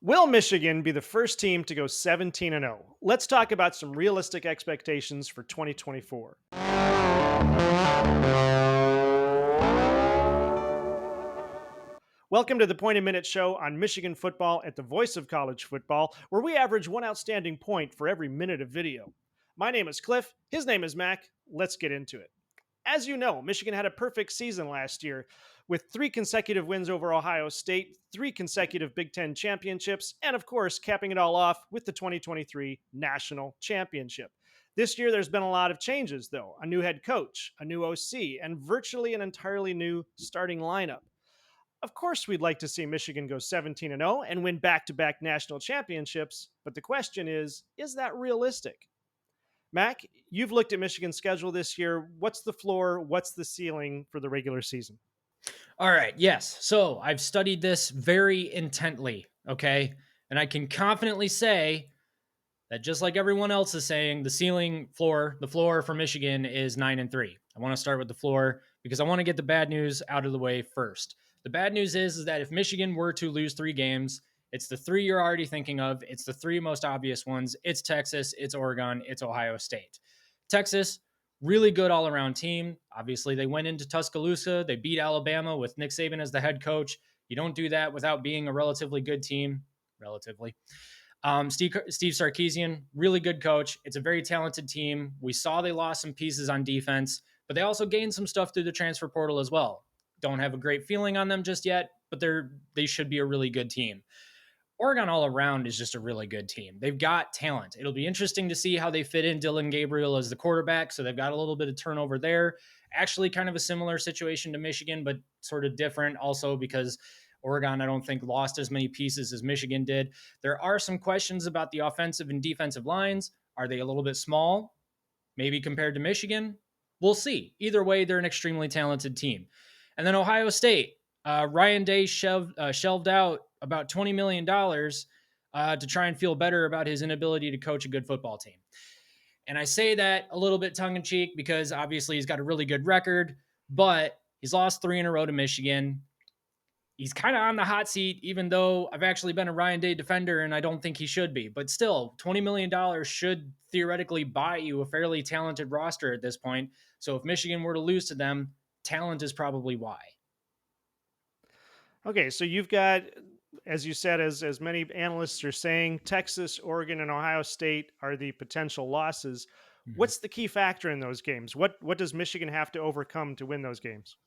Will Michigan be the first team to go 17-0? Let's talk about some realistic expectations for 2024. Welcome to the Point a Minute Show on Michigan football at the voice of college football, where we average one outstanding point for every minute of video. My name is Cliff. His name is Mac. Let's get into it. As you know, Michigan had a perfect season last year with three consecutive wins over Ohio State, three consecutive Big Ten championships, and of course, capping it all off with the 2023 National Championship. This year, there's been a lot of changes, though a new head coach, a new OC, and virtually an entirely new starting lineup. Of course, we'd like to see Michigan go 17-0 and win back to back national championships, but the question is that realistic? Mac, you've looked at Michigan's schedule this year. What's the floor? What's the ceiling for the regular season? All right. Yes. So I've studied this very intently. Okay. And I can confidently say that just like everyone else is saying, the floor for Michigan is 9-3. I want to start with the floor because I want to get the bad news out of the way first. The bad news is that if Michigan were to lose 3 games, it's the three you're already thinking of. It's the three most obvious ones. It's Texas, it's Oregon, it's Ohio State. Texas, really good all around team. Obviously, they went into Tuscaloosa. They beat Alabama with Nick Saban as the head coach. You don't do that without being a relatively good team. Relatively. Steve Sarkisian, really good coach. It's a very talented team. We saw they lost some pieces on defense, but they also gained some stuff through the transfer portal as well. Don't have a great feeling on them just yet, but they should be a really good team. Oregon all around is just a really good team. They've got talent. It'll be interesting to see how they fit in Dylan Gabriel as the quarterback. So they've got a little bit of turnover there. Actually, kind of a similar situation to Michigan, but sort of different also because Oregon, I don't think, lost as many pieces as Michigan did. There are some questions about the offensive and defensive lines. Are they a little bit small? Maybe compared to Michigan? We'll see. Either way, they're an extremely talented team. And then Ohio State. Ryan Day shelved out about $20 million to try and feel better about his inability to coach a good football team. And I say that a little bit tongue in cheek because obviously he's got a really good record, but he's lost 3 in a row to Michigan. He's kind of on the hot seat, even though I've actually been a Ryan Day defender and I don't think he should be. But still, $20 million should theoretically buy you a fairly talented roster at this point. So if Michigan were to lose to them, talent is probably why. Okay, so you've got, as you said, as many analysts are saying, Texas, Oregon, and Ohio State are the potential losses. Mhm. What's the key factor in those games? What does Michigan have to overcome to win those games?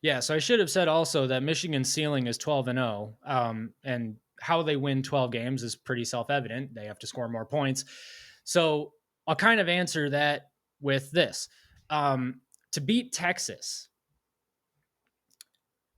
Yeah, so I should have said also that Michigan's ceiling is 12-0, and how they win 12 games is pretty self-evident. They have to score more points. So I'll kind of answer that with this. To beat Texas,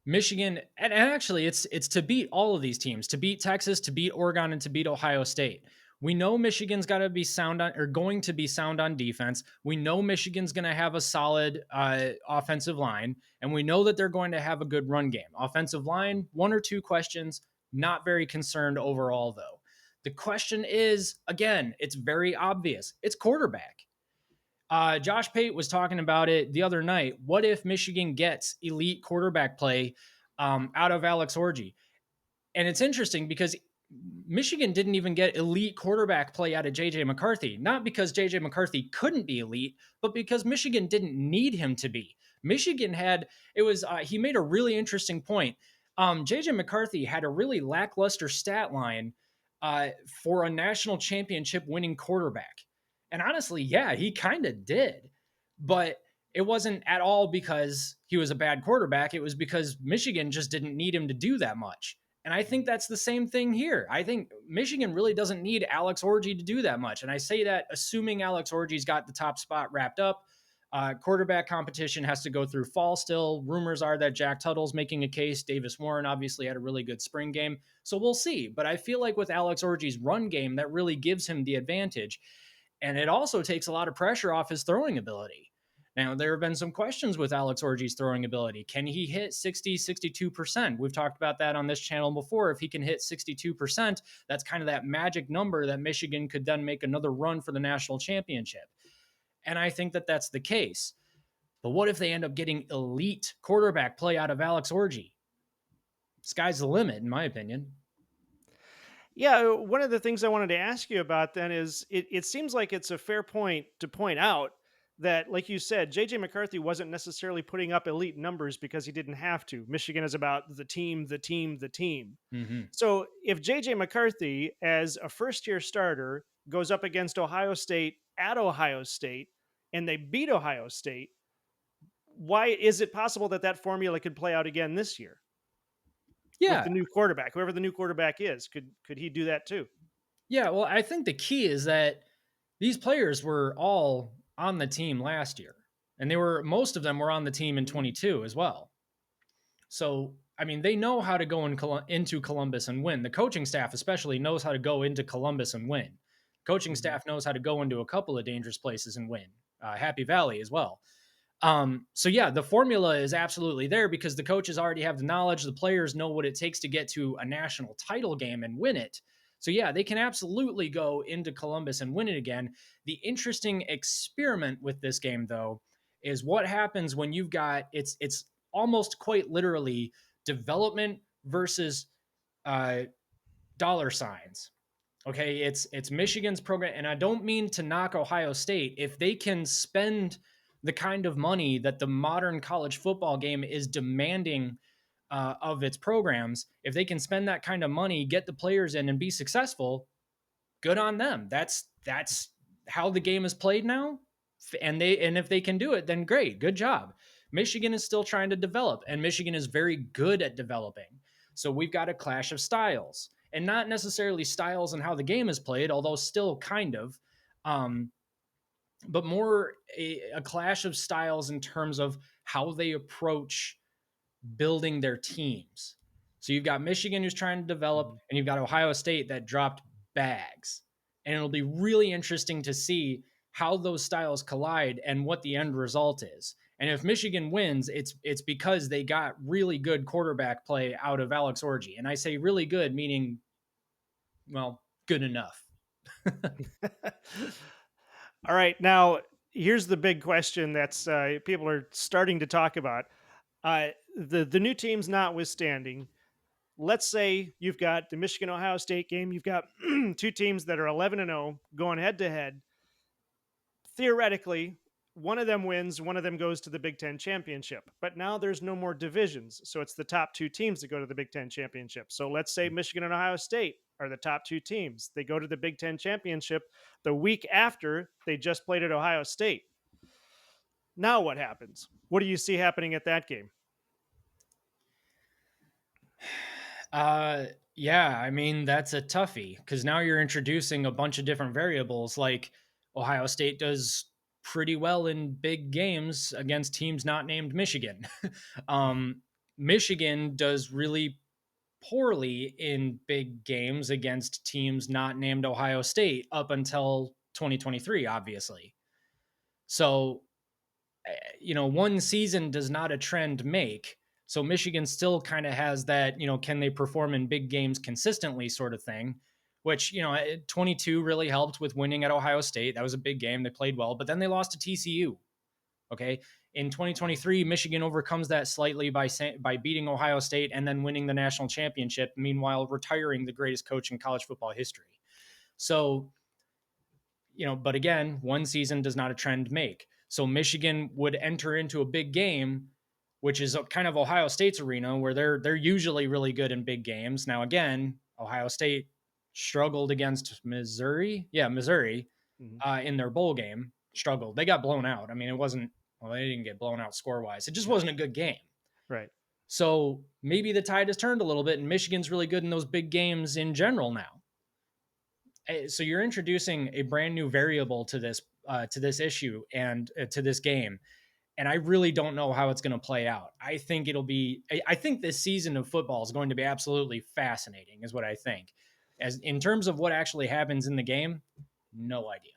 Michigan, and actually it's to beat all of these teams, to beat Texas, to beat Oregon, and to beat Ohio State. We know Michigan's got to be sound on, or going to be sound on defense. We know Michigan's going to have a solid offensive line, and we know that they're going to have a good run game. Offensive line, one or two questions. Not very concerned overall, though. The question is, again, it's very obvious. It's quarterback. Josh Pate was talking about it the other night. What if Michigan gets elite quarterback play out of Alex Orji? And it's interesting because Michigan didn't even get elite quarterback play out of JJ McCarthy. Not because JJ McCarthy couldn't be elite, but because Michigan didn't need him to be. Michigan had, it was, he made a really interesting point. JJ McCarthy had a really lackluster stat line for a national championship winning quarterback. And honestly, yeah, he kind of did. But it wasn't at all because he was a bad quarterback. It was because Michigan just didn't need him to do that much. And I think that's the same thing here. I think Michigan really doesn't need Alex Orji to do that much. And I say that assuming Alex Orji's got the top spot wrapped up. Quarterback competition has to go through fall still. Rumors are that Jack Tuttle's making a case. Davis Warren obviously had a really good spring game. So we'll see. But I feel like with Alex Orji's run game, that really gives him the advantage. And it also takes a lot of pressure off his throwing ability. Now, there have been some questions with Alex Orji's throwing ability. Can he hit 60, 62%? We've talked about that on this channel before. If he can hit 62%, that's kind of that magic number that Michigan could then make another run for the national championship. And I think that that's the case. But what if they end up getting elite quarterback play out of Alex Orji? Sky's the limit, in my opinion. Yeah, one of the things I wanted to ask you about then is it seems like it's a fair point to point out that, like you said, JJ McCarthy wasn't necessarily putting up elite numbers because he didn't have to. Michigan is about the team, the team, the team. Hmm. So if JJ McCarthy, as a first year starter, goes up against Ohio State at Ohio State and they beat Ohio State, why is it possible that that formula could play out again this year with Yeah, the new quarterback? Whoever the new quarterback is, could he do that too? yeah. Well, I think the key is that these players were all on the team last year, and they were most of them were on the team in Mhm. 22 as well. So, I mean, they know how to go into Columbus and win. The coaching staff, especially, knows how to go into Columbus and win. Coaching Mhm. staff knows how to go into a couple of dangerous places and win. Happy Valley as well. So yeah, the formula is absolutely there because the coaches already have the knowledge. The players know what it takes to get to a national title game and win it. So yeah, they can absolutely go into Columbus and win it again. The interesting experiment with this game, though, is what happens when you've got it's almost quite literally development versus uh, dollar signs. Okay, it's Michigan's program, and I don't mean to knock Ohio State. If they can spend the kind of money that the modern college football game is demanding of its programs, if they can spend that kind of money, get the players in, and be successful, good on them. That's how the game is played now, and if they can do it, then great, good job. Michigan is still trying to develop, and Michigan is very good at developing. So we've got a clash of styles, and not necessarily styles and how the game is played, although still kind of, um, but more a clash of styles in terms of how they approach building their teams. So you've got Michigan who's trying to develop, Mhm. and you've got Ohio State that dropped bags. And it'll be really interesting to see how those styles collide and what the end result is. And if Michigan wins, it's because they got really good quarterback play out of Alex Orji. And I say really good, meaning, well, good enough. All right, now here's the big question that's people are starting to talk about. The new teams notwithstanding, let's say you've got the Michigan Ohio State game. You've got two teams that are 11-0 going head to head. Theoretically, one of them wins, one of them goes to the Big Ten championship. But now there's no more divisions. So it's the top two teams that go to the Big Ten championship. So let's say Michigan and Ohio State are the top two teams. They go to the Big Ten championship the week after they just played at Ohio State. Now what happens? What do you see happening at that game? Uh, yeah, I mean, that's a toughie because now you're introducing a bunch of different variables. Like Ohio State does pretty well in big games against teams not named Michigan. um, Michigan does really poorly in big games against teams not named Ohio State up until 2023, obviously. So one season does not a trend make. So Michigan still kind of has that, can they perform in big games consistently sort of thing, which, 22 really helped with winning at Ohio State. That was a big game. They played well, but then they lost to TCU. Okay. In 2023, Michigan overcomes that slightly by beating Ohio State and then winning the national championship, meanwhile retiring the greatest coach in college football history. So but again, one season does not a trend make. So Michigan would enter into a big game, which is kind of Ohio State's arena where they're usually really good in big games. Now again, Ohio State struggled against Missouri. Yeah, Missouri Mhm. in their bowl game struggled. They got blown out. I mean, it wasn't well, they didn't get blown out score wise. It just Yeah, wasn't a good game. right. So maybe the tide has turned a little bit, and Michigan's really good in those big games in general now. So you're introducing a brand new variable to this issue and to this game, and I really don't know how it's going to play out. I think this season of football is going to be absolutely fascinating, is what I think. As in terms of what actually happens in the game, no idea.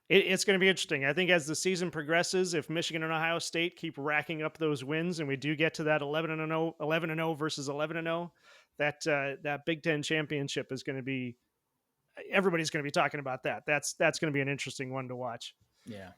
It's going to be interesting. I think as the season progresses, if Michigan and Ohio State keep racking up those wins, and we do get to that 11-0, 11-0 versus 11-0, that Big Ten championship is going to be everybody's going to be talking about that. That's going to be an interesting one to watch. Yeah.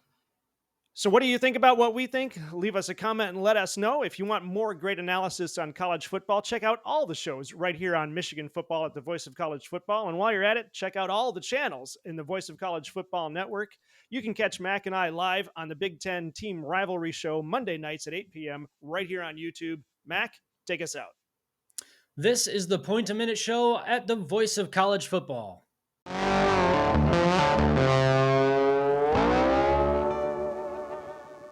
So, what do you think about what we think? Leave us a comment and let us know. If you want more great analysis on college football, check out all the shows right here on Michigan Football at the Voice of College Football. And while you're at it, check out all the channels in the Voice of College Football Network. You can catch Mac and I live on the Big Ten Team Rivalry Show Monday nights at 8 p.m. right here on YouTube. Mac, take us out. This is the Point a Minute Show at the Voice of College Football.